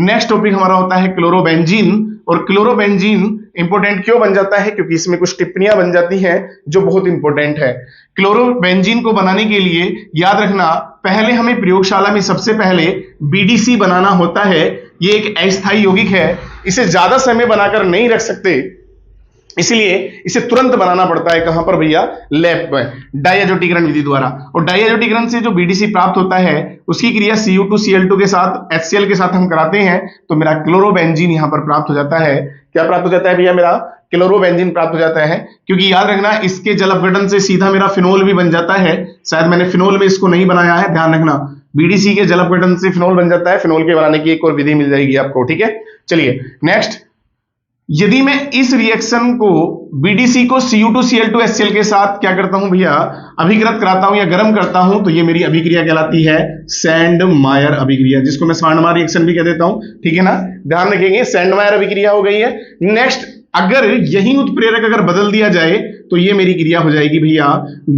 नेक्स्ट टॉपिक हमारा होता है क्लोरोबेंजीन। और क्लोरोबेंजीन इंपोर्टेंट क्यों बन जाता है, क्योंकि इसमें कुछ टिप्पणियां बन जाती हैं जो बहुत इंपॉर्टेंट है। क्लोरोबेंजीन को बनाने के लिए याद रखना, पहले हमें प्रयोगशाला में सबसे पहले BDC बनाना होता है। ये एक अस्थायी यौगिक है, इसे ज्यादा समय बनाकर नहीं रख सकते, इसलिए इसे तुरंत बनाना पड़ता है। कहां पर भैया, लैब में, डायजोटीकरण विधि द्वारा। और डायजोटीकरण से जो BDC प्राप्त होता है उसकी क्रिया Cu2Cl2 के साथ HCl के साथ हम कराते हैं, तो मेरा क्लोरोबेंजीन यहां पर प्राप्त हो जाता है। क्या प्राप्त हो जाता है भैया, मेरा क्लोरोबेंजीन प्राप्त हो जाता है। क्योंकि याद रखना, इसके जल अपघटन से सीधा मेरा फिनोल भी बन जाता है। शायद मैंने फिनोल में इसको नहीं बनाया है, ध्यान रखना। BDC के जल अपघटन से फिनोल बन जाता है, फिनोल के बनाने की एक और विधि मिल जाएगी आपको। ठीक है। चलिए नेक्स्ट, यदि मैं इस रिएक्शन को BDC को Cu2Cl2 HCl के साथ क्या करता हूं भैया, अभिकृत कराता हूं या गर्म करता हूं, तो ये मेरी अभिक्रिया कहलाती है सैंडमायर अभिक्रिया, जिसको मैं सांडमायर रिएक्शन भी कह देता हूं। ठीक है ना। ध्यान रखेंगे, सैंडमायर अभिक्रिया हो गई है। नेक्स्ट, अगर यही उत्प्रेरक अगर बदल दिया जाए तो ये मेरी क्रिया हो जाएगी भैया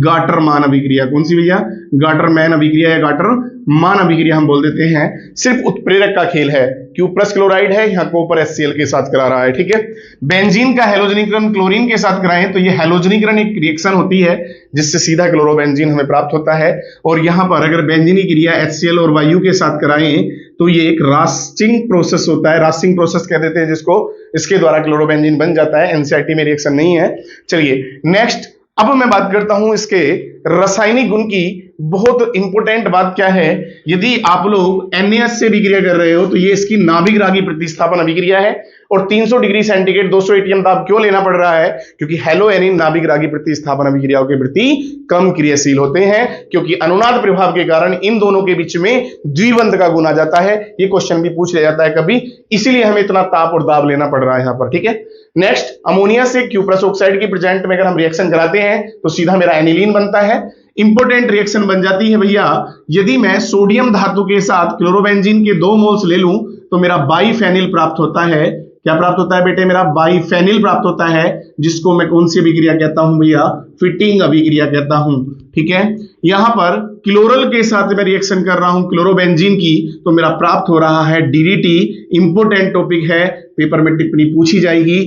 गाटरमान अभिक्रिया। कौन सी भैया, गाटरमैन अभिक्रिया या गाटरमान अभिक्रिया हम बोल देते हैं। सिर्फ उत्प्रेरक का खेल है, Q+ क्लोराइड है, यहाँ कॉपर HCl के साथ करा रहा है। ठीक है। बेंजीन का हैलोजनीकरण क्लोरीन के साथ कराएं तो ये हैलोजनीकरण एक रिएक्शन होती है जिससे सीधा क्लोरोबेंजीन हमें प्राप्त होता है। और यहां पर अगर बेंजीन की क्रिया HCl और वायु के साथ कराएं तो ये एक रास्टिंग प्रोसेस होता है, रास्टिंग प्रोसेस कह देते हैं जिसको, इसके द्वारा क्लोरोबेंजीन बन जाता है। NCERT में रिएक्शन नहीं है। चलिए नेक्स्ट, अब मैं बात करता हूं इसके रासायनिक गुण की। बहुत इंपॉर्टेंट बात क्या है, यदि आप लोग NaH से अभिक्रिया कर रहे हो तो ये इसकी नाभिक रागी प्रतिस्थापन अभिक्रिया है। और 300 डिग्री सेंटीग्रेड 200 ATM दाब क्यों लेना पड़ रहा है, क्योंकि हेलोएनिन नाभिक रागी प्रतिस्थापन अभिक्रियाओं के प्रति कम क्रियाशील होते हैं, क्योंकि अनुनाद प्रभाव के कारण इन दोनों के बीच में द्विबंध का गुण आ जाता है। ये क्वेश्चन भी पूछ लिया जाता है कभी, इसीलिए हमें इतना ताप और दाब लेना पड़ रहा है यहां पर। ठीक है। नेक्स्ट, अमोनिया से Q+ ऑक्साइड की प्रेजेंट में अगर हम रिएक्शन कराते हैं तो सीधा मेरा एनिलीन बनता है। इंपोर्टेंट रिएक्शन बन जाती है भैया, यदि मैं सोडियम धातु के साथ क्लोरोबेंजीन के 2 मोल्स ले लूं तो मेरा बाइफेनिल प्राप्त होता है। क्या प्राप्त होता है बेटे, मेरा बाइफेनिल प्राप्त होता है, जिसको मैं कौन सी अभिक्रिया कहता हूं भैया, फिटिंग अभिक्रिया कहता हूं। ठीक है। यहां पर क्लोरल के साथ मैं रिएक्शन कर रहा हूं क्लोरोबेंजीन की, तो मेरा प्राप्त हो रहा है DDT। इंपोर्टेंट टॉपिक है, पेपर में टिप्पणी पूछी जाएगी,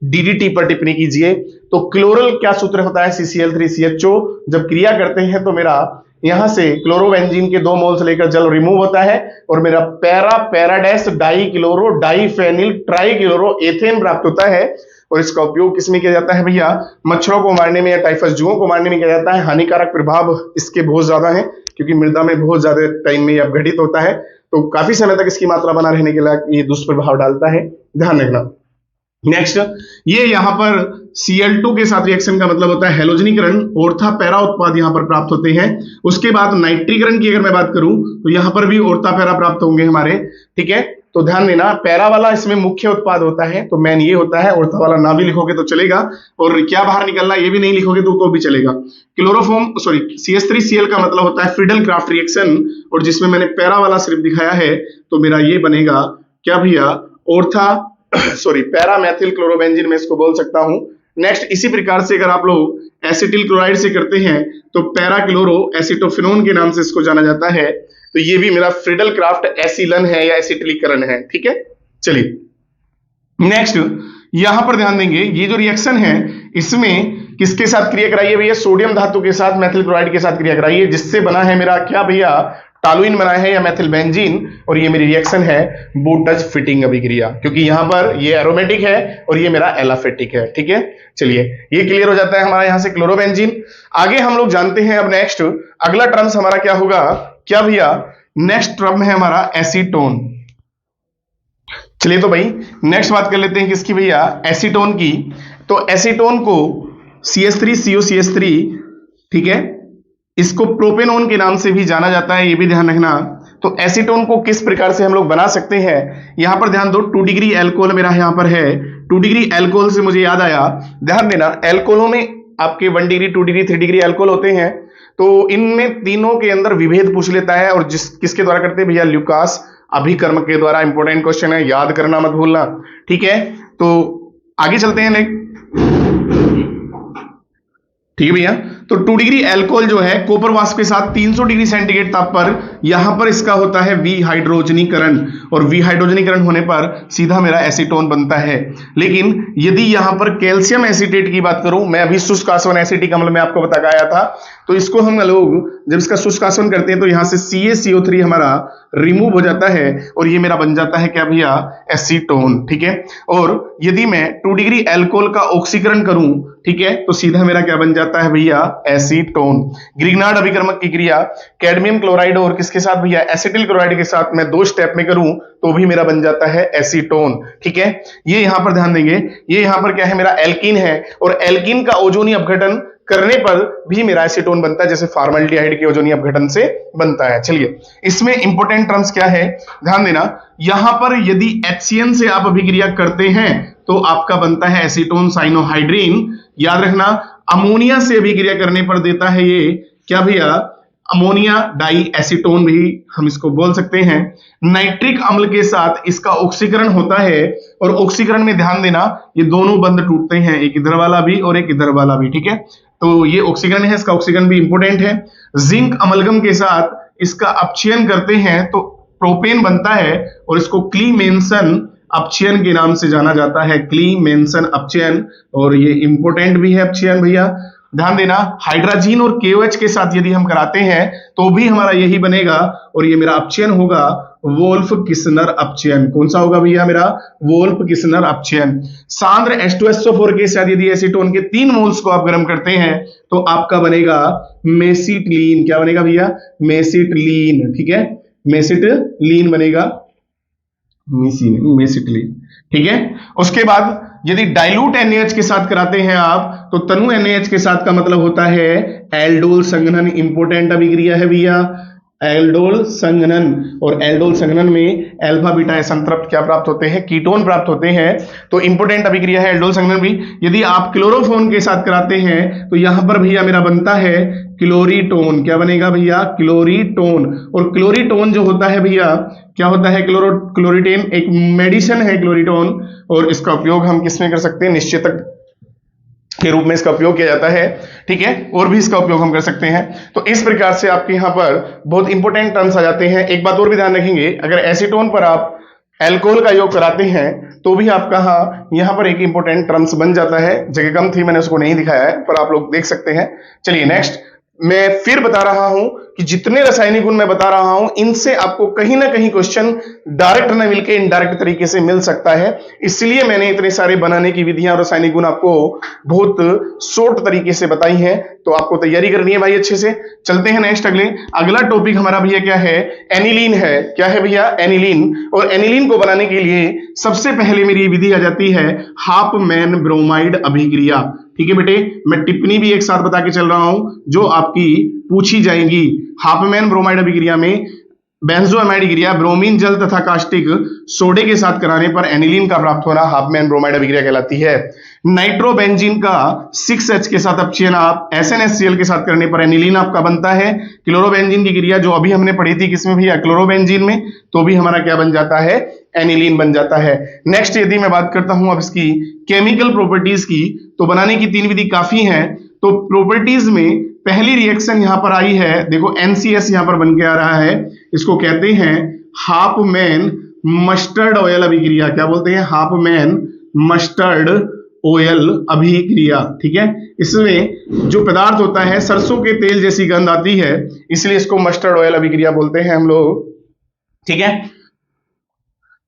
DDT पर टिप्पणी कीजिए। तो क्लोरल क्या सूत्र होता है, CCl3CHO। जब क्रिया करते हैं तो मेरा यहां से क्लोरोबेंजीन के 2 मोल्स लेकर जल रिमूव होता है और मेरा para dash dichloro diphenyl trichloro ethane प्राप्त होता है। और इसका उपयोग किसमें किया जाता है भैया, मच्छरों को मारने में या टाइफस जुओं को मारने में किया जाता है। हानिकारक प्रभाव इसके बहुत ज्यादा है, क्योंकि मृदा में बहुत ज्यादा टाइम में अपघटित होता है, तो काफी समय तक इसकी मात्रा बना रहने के लिए ये दुष्प्रभाव डालता है, ध्यान रखना। नेक्स्ट, ये यहां पर Cl2 के साथ रिएक्शन का मतलब होता है हैलोजनीकरण, ऑर्था पैरा उत्पाद यहां पर प्राप्त होते हैं। उसके बाद नाइट्रीकरण की अगर मैं बात करूं तो यहां पर भी ऑर्था पैरा प्राप्त होंगे हमारे। ठीक है। तो ध्यान देना, पैरा वाला इसमें मुख्य उत्पाद होता है, तो मेन ये होता है। ऑर्था वाला ना भी लिखोगे तो चलेगा, और क्या बाहर निकलना ये भी नहीं लिखोगे तो भी चलेगा। क्लोरोफॉर्म सॉरी CH3Cl का मतलब होता है फ्रीडल क्राफ्ट रिएक्शन, और जिसमें मैंने पैरा वाला सिर्फ दिखाया है, तो मेरा ये बनेगा क्या भैया, ऑर्था सॉरी पैरा मैथिल क्लोरोबेंजीन में इसको बोल सकता हूं। नेक्स्ट इसी प्रकार से अगर आप लोग एसिटिल क्लोराइड से करते हैं तो पैरा क्लोरो एसिटोफिनोन के नाम से इसको जाना जाता है। तो ये भी मेरा फ्रीडल क्राफ्ट एसिलन है या एसिटिलीकरण है, ठीक है। चलिए नेक्स्ट यहां पर ध्यान देंगे, ये जो रिएक्शन है इसमें किसके साथ क्रिया कराई है भैया, सोडियम धातु के साथ मेथिल क्लोराइड के साथ क्रिया कराई है, जिससे बना है मेरा क्या भैया, टॉलुइन बना है या मेथिल बेंजीन, और ये मेरी रिएक्शन है बोटज फिटिंग अभिक्रिया, क्योंकि यहां पर ये एरोमेटिक है और ये मेरा एलाफेटिक है, ठीक है। चलिए ये क्लियर हो जाता है हमारा यहां से क्लोरोबेंजीन। आगे हम लोग जानते हैं अब नेक्स्ट अगला टर्म्स हमारा क्या होगा, क्या भैया, नेक्स्ट टर्म है हमारा एसीटोन। चलिए तो भाई नेक्स्ट बात कर लेते हैं किसकी भैया, एसीटोन की। तो एसीटोन को CH3COCH3, ठीक है, इसको प्रोपेनोन के नाम से भी जाना जाता है, ये भी ध्यान रखना। तो एसीटोन को किस प्रकार से हम लोग बना सकते हैं, यहां पर ध्यान दो, 2 डिग्री एल्कोहल मेरा यहां पर है। 2 डिग्री एल्कोहल से मुझे याद आया, ध्यान देना, एल्कोहलों में आपके 1 डिग्री 2 डिग्री 3 डिग्री एल्कोहल होते हैं, तो इनमें तीनों के अंदर विभेद पूछ लेता है, और किसके द्वारा करते हैं भैया, ल्यूकास अभिकर्मक के द्वारा। इंपॉर्टेंट क्वेश्चन है, याद करना मत भूलना, ठीक है। तो आगे चलते हैं नेक्स्ट, ठीक है भैया। तो 2 डिग्री एल्कोहल जो है कॉपर वाष्प के साथ 300 डिग्री सेंटीग्रेड ताप पर, यहां पर इसका होता है विहाइड्रोजनीकरण, और विहाइड्रोजनीकरण होने पर सीधा मेरा एसीटोन बनता है। लेकिन यदि यहां पर कैल्शियम एसीटेट की बात करूं, मैं अभी शुष्क आसवन एसिटिक अम्ल में आपको बता आया था, तो इसको हम लोग जब इसका शुष्क आसवन करते हैं तो यहां से CaCO3 हमारा रिमूव हो जाता है, और ये मेरा बन जाता है क्या भैया, एसीटोन, ठीक है। और यदि मैं 2 डिग्री एल्कोहल का ऑक्सीकरण करूं, ठीक है, तो सीधा मेरा क्या बन जाता है भैया, एसीटोन। ग्रिग्नार्ड अभिकर्मक की क्रिया कैडमियम क्लोराइड और किसके साथ भैया, एसिटिल क्लोराइड के साथ मैं 2 स्टेप में करूं तो भी मेरा बन जाता है एसीटोन, ठीक है। ये यहां पर ध्यान देंगे, ये यहां पर क्या है, मेरा एल्कीन है, और एल्कीन का ओजोनी अपघटन करने पर भी मेरा एसीटोन बनता है, जैसे फॉर्मल्डिहाइड के ओजोनी अपघटन से बनता है। चलिए इसमें इंपॉर्टेंट टर्म्स क्या है, ध्यान देना, यहां पर यदि HCN से आप अभिक्रिया करते हैं तो आपका बनता है एसीटोन साइनोहाइड्रीन। याद रखना, अमोनिया से अभिक्रिया करने पर देता है ये क्या भैया, अमोनिया डाई एसीटोन भी हम इसको बोल सकते हैं। नाइट्रिक अम्ल के साथ इसका ऑक्सीकरण होता है, और ऑक्सीकरण में ध्यान देना, ये दोनों बंध टूटते हैं, एक इधर वाला भी और एक इधर वाला भी, ठीक है। तो ये ऑक्सीकरण है, इसका ऑक्सीकरण भी इंपॉर्टेंट है। जिंक अमलगम के साथ इसका अपचयन करते हैं तो प्रोपेन बनता है, और इसको क्लीमेंसन अपचयन के नाम से जाना जाता है, क्लीमेंसन अपचयन, और ये इंपॉर्टेंट भी है अपचयन भैया। ध्यान देना, हाइड्रोजन और KOH के साथ यदि हम कराते हैं तो भी हमारा यही बनेगा, और ये मेरा अपचयन होगा वोल्फ किस्नर अपचयन। कौन सा होगा भैया, मेरा वोल्फ किस्नर अपचयन। सांद्र H2SO4 के साथ यदि एसीटोन के 3 मोल्स को आप गर्म करते हैं तो आपका बनेगा मेसिटिलीन। क्या बनेगा भैया, मेसिटिलीन, ठीक है, मेसिटिलीन बनेगा, मेसिटिलीन, ठीक है। उसके बाद यदि डाइल्यूट NaH के साथ कराते हैं आप तो तनु NaH के साथ का मतलब होता है एल्डोल संघनन। इंपोर्टेंट अभिक्रिया है भैया, एल्डोल संघनन, और एल्डोल संघनन में अल्फा बीटा संतृप्त क्या प्राप्त होते हैं, कीटोन प्राप्त होते हैं। तो इंपोर्टेंट अभिक्रिया है एल्डोल संघनन भी। यदि आप क्लोरोफोन के साथ कराते हैं तो यहां पर भैया मेरा बनता है क्लोरीटोन। क्या बनेगा भैया, क्लोरीटोन। और क्लोरीटोन जो होता है भैया, क्या होता है, क्लोरीटेन एक मेडिसिन है क्लोरीटोन, और इसका उपयोग हम किसमें कर सकते हैं, निश्चेतक के रूप में इसका उपयोग किया जाता है, ठीक है, और भी इसका उपयोग हम कर सकते हैं। तो इस प्रकार से आपके यहां पर बहुत इंपॉर्टेंट टर्म्स आ जाते हैं। एक बात और भी ध्यान रखेंगे, अगर एसीटोन पर आप एल्कोहल का योग कराते हैं तो भी आपका यहां पर एक इंपॉर्टेंट टर्म्स बन जाता है। जगह कम थी, मैंने उसको नहीं दिखाया है, पर आप लोग देख सकते हैं। चलिए नेक्स्ट, मैं फिर बता रहा हूं कि जितने रासायनिक गुण मैं बता रहा हूं इनसे आपको कहीं ना कहीं क्वेश्चन डायरेक्ट न मिलके इनडायरेक्ट तरीके से मिल सकता है, इसलिए मैंने इतने सारे बनाने की विधियां और रासायनिक गुण आपको बहुत शॉर्ट तरीके से बताई हैं। तो आपको तैयारी करनी है भाई अच्छे से। चलते हैं नेक्स्ट, अगला टॉपिक हमारा भैया क्या है, एनिलीन है। क्या है भैया, एनिलीन। और एनिलीन को बनाने के लिए सबसे पहले मेरी विधि आ जाती है हाफमैन ब्रोमाइड अभिक्रिया। ठीक है बेटे, मैं टिप्पणी भी एक साथ बता के चल रहा हूं जो आपकी पूछी जाएगी। हाफमैन ब्रोमाइड अभिक्रिया में बेंजोअमाइड क्रिया ब्रोमीन जल तथा कास्टिक सोडे के साथ कराने पर एनिलीन का प्राप्त होना हाफमैन ब्रोमाइड अभिक्रिया कहलाती है। नाइट्रोबेंजीन का 6H के साथ अपचयन आप SnHCl के साथ करने पर एनिलीन आपका बनता है। क्लोरोबेंजीन की क्रिया जो अभी हमने पढ़ी थी किसमें भैया, क्लोरोबेंजीन में, तो भी हमारा क्या बन जाता है, एनिलीन बन जाता है। नेक्स्ट यदि मैं बात करता हूं अब इसकी केमिकल प्रॉपर्टीज की, तो बनाने की 3 विधि काफी है। तो प्रॉपर्टीज में पहली रिएक्शन यहां पर आई है, देखो NCS यहां पर बन के आ रहा है, इसको कहते हैं हाफमैन मस्टर्ड ऑयल अभिक्रिया। क्या बोलते हैं, हाफमैन मस्टर्ड ऑयल अभिक्रिया। ठीक है, इसमें जो पदार्थ होता है सरसों के तेल जैसी गंध आती है, इसलिए इसको मस्टर्ड ऑयल अभिक्रिया बोलते हैं हम लोग। ठीक है,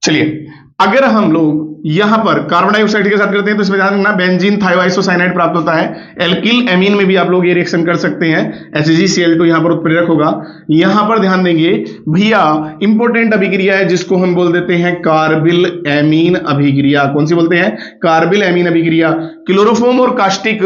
चलिए अगर हम लोग यहां पर कार्बन डाइऑक्साइड के साथ करते हैं तो इसमें ध्यान रखना बेंजीन थायोआइसोसाइनाइड प्राप्त होता है। एल्किल एमीन में भी आप लोग ये रिएक्शन कर सकते हैं, HgCl2 यहां पर उत्प्रेरक होगा। यहां पर ध्यान देंगे भैया, इंपॉर्टेंट अभिक्रिया है जिसको हम बोल देते हैं कार्बिल एमीन अभिक्रिया। कौन सी बोलते हैं, कार्बिल एमीन अभिक्रिया। क्लोरोफॉर्म और कास्टिक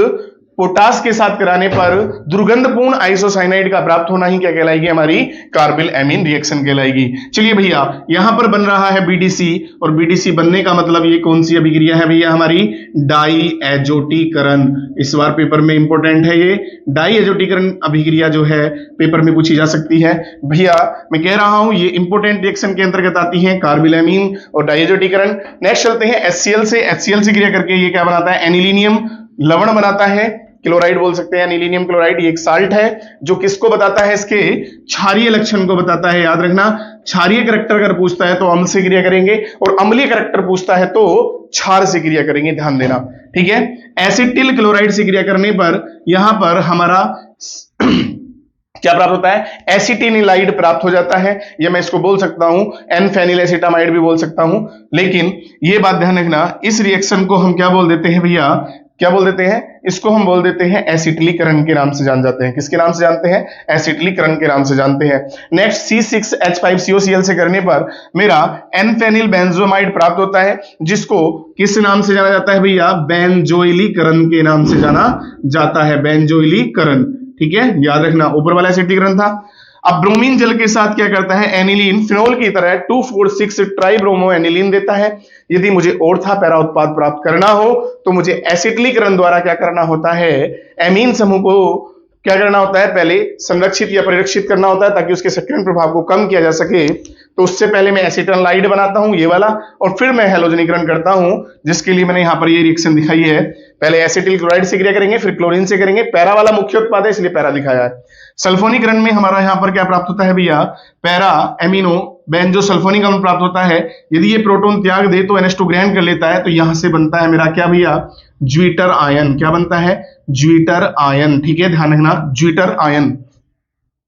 पोटास के साथ कराने पर दुर्गंधपूर्ण आइसोसाइनाइड का प्राप्त होना ही क्या कहलाएगी, हमारी कार्बिल एमीन रिएक्शन कहलाएगी। चलिए भैया, यहां पर बन रहा है BDC, और BDC बनने का मतलब ये कौन सी अभिक्रिया है भैया, हमारी डाई एजोटीकरण। इस बार पेपर में इंपॉर्टेंट है ये डाई एजोटीकरण अभिक्रिया, जो है पेपर में पूछी जा सकती है। भैया मैं कह रहा हूं ये इंपॉर्टेंट रिएक्शन के अंतर्गत आती है, कार्बिल एमीन और डाई एजोटीकरण। नेक्स्ट चलते हैं HCl से क्रिया करके ये क्या बनाता है, एनिलीनियम लवण बनाता है, क्लोराइड बोल सकते हैं, एनिलीनियम क्लोराइड। ये एक साल्ट है जो किसको बताता है, इसके क्षारीय लक्षण को बताता है। याद रखना, क्षारीय करैक्टर अगर पूछता है तो अम्ल से क्रिया करेंगे, और अम्लीय करैक्टर पूछता है तो क्षार से क्रिया करेंगे, ध्यान देना। ठीक है, एसिटिल क्लोराइड से क्रिया करने पर यहां पर हमारा क्या प्राप्त होता है, एसिटिनिलाइड प्राप्त हो जाता है, या मैं इसको बोल सकता हूं N-फेनिलेसिटामाइड भी बोल सकता हूं। लेकिन ये बात ध्यान रखना, इस रिएक्शन को हम क्या बोल देते हैं भैया, क्या बोल देते हैं, इसको हम बोल देते हैं एसिटिलीकरण के नाम से जान जाते हैं। किसके नाम से जानते हैं, एसिटिलीकरण के नाम से जानते हैं। नेक्स्ट C6H5COCl से करने पर मेरा N-फेनिल बेंजोमाइड प्राप्त होता है, जिसको किस नाम से जाना जाता है भैया, बेंजोइलीकरण के नाम से जाना जाता है, बेंजोइलीकरण। ठीक है, याद रखना, ऊपर वाला एसिटिलीकरण था। अब ब्रोमीन जल के साथ क्या करता है, एनिलीन फिनोल की तरह 2,4,6 ट्राइब्रोमो एनिलीन देता है। यदि मुझे ऑर्था पैरा उत्पाद प्राप्त करना हो तो मुझे एसिटिलीकरण द्वारा क्या करना होता है, एमीन समूह को क्या करना होता है, पहले संरक्षित या परिरक्षित करना होता है ताकि उसके सक्रियण प्रभाव को कम किया जा सके। तो उससे पहले मैं एसिटोनाइड बनाता हूं, ये वाला, और फिर मैं हैलोजनीकरण करता हूं, जिसके लिए मैंने यहां पर ये रिएक्शन दिखाई है। पहले एसिटिल क्लोराइड से क्रिया करेंगे, फिर क्लोरीन से करेंगे। पैरा वाला मुख्य उत्पाद है इसलिए पैरा दिखाया है। सल्फोनीकरण में हमारा यहां पर क्या प्राप्त होता है भैया, पैरा एमिनो बेंजो सल्फोनिक अम्ल प्राप्त होता है। यदि ये प्रोटॉन त्याग दे तो NH2 ग्रहण कर लेता है, तो यहां से बनता है मेरा क्या भैया, ज्वीटर आयन। क्या बनता है, ज्वीटर आयन। ठीक है, ध्यान रखना, ज्वीटर आयन।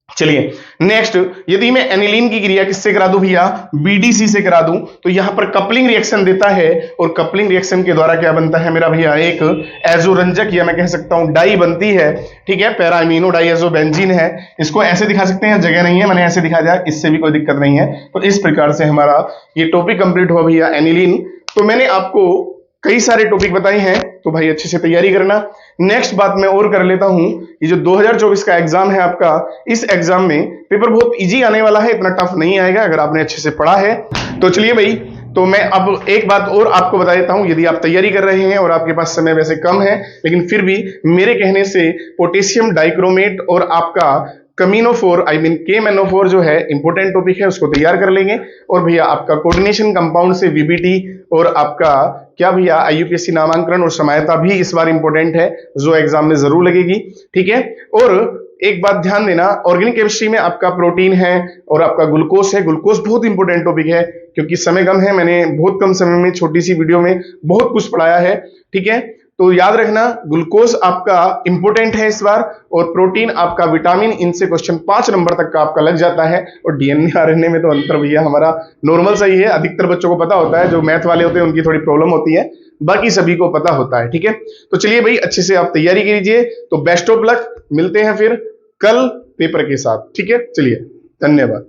चलिए नेक्स्ट, यदि मैं एनिलीन की क्रिया किससे करा दूं भैया, BDC से करा दूं, तो यहां पर कपलिंग रिएक्शन देता है, और कपलिंग रिएक्शन के द्वारा क्या बनता है मेरा भैया, एक एजोरंजक, या मैं कह सकता हूं डाई बनती है। ठीक है, पैरा अमीनो डाइएजो बेंजीन है। इसको ऐसे दिखा सकते हैं, जगह नहीं है, मैंने ऐसे दिखा दिया, इससे भी कोई दिक्कत नहीं है। तो इस प्रकार से हमारा ये टॉपिक कंप्लीट हुआ भैया, एनिलीन। तो मैंने आपको कई सारे टॉपिक बताए हैं, तो भाई अच्छे से तैयारी करना। नेक्स्ट बात मैं और कर लेता हूं, ये जो 2024 का एग्जाम है आपका, इस एग्जाम में पेपर बहुत इजी आने वाला है, इतना टफ नहीं आएगा अगर आपने अच्छे से पढ़ा है तो। चलिए भाई, तो मैं अब एक बात और आपको बता देता हूं, यदि आप तैयारी कर रहे हैं और आपके पास समय वैसे कम है, लेकिन फिर भी मेरे कहने से पोटेशियम डाइक्रोमेट और आपका कमीनोफोर KMNO4 जो है इंपॉर्टेंट टॉपिक है, उसको तैयार कर लेंगे। और भैया आपका कोऑर्डिनेशन कंपाउंड से VBT और आपका क्या भैया IUPAC नामांकन और समायता भी इस बार इंपॉर्टेंट है, जो एग्जाम में जरूर लगेगी। ठीक है, और एक बात ध्यान देना, ऑर्गेनिक केमिस्ट्री में आपका प्रोटीन है और आपका ग्लूकोज है। ग्लूकोज बहुत इंपॉर्टेंट टॉपिक है, क्योंकि समय कम है, मैंने बहुत कम समय में छोटी सी वीडियो में बहुत कुछ पढ़ाया है। ठीक है, तो याद रखना, ग्लूकोज आपका इंपॉर्टेंट है इस बार, और प्रोटीन आपका विटामिन, इनसे क्वेश्चन 5 नंबर तक का आपका लग जाता है। और DNA RNA में तो अंतर भैया हमारा नॉर्मल सही है, अधिकतर बच्चों को पता होता है, जो मैथ वाले होते हैं उनकी थोड़ी प्रॉब्लम होती है, बाकी सभी को पता होता है। ठीक है, तो चलिए भाई अच्छे से आप तैयारी कीजिए। तो बेस्ट ऑफ लक, मिलते हैं फिर कल पेपर के साथ। ठीक है, चलिए धन्यवाद।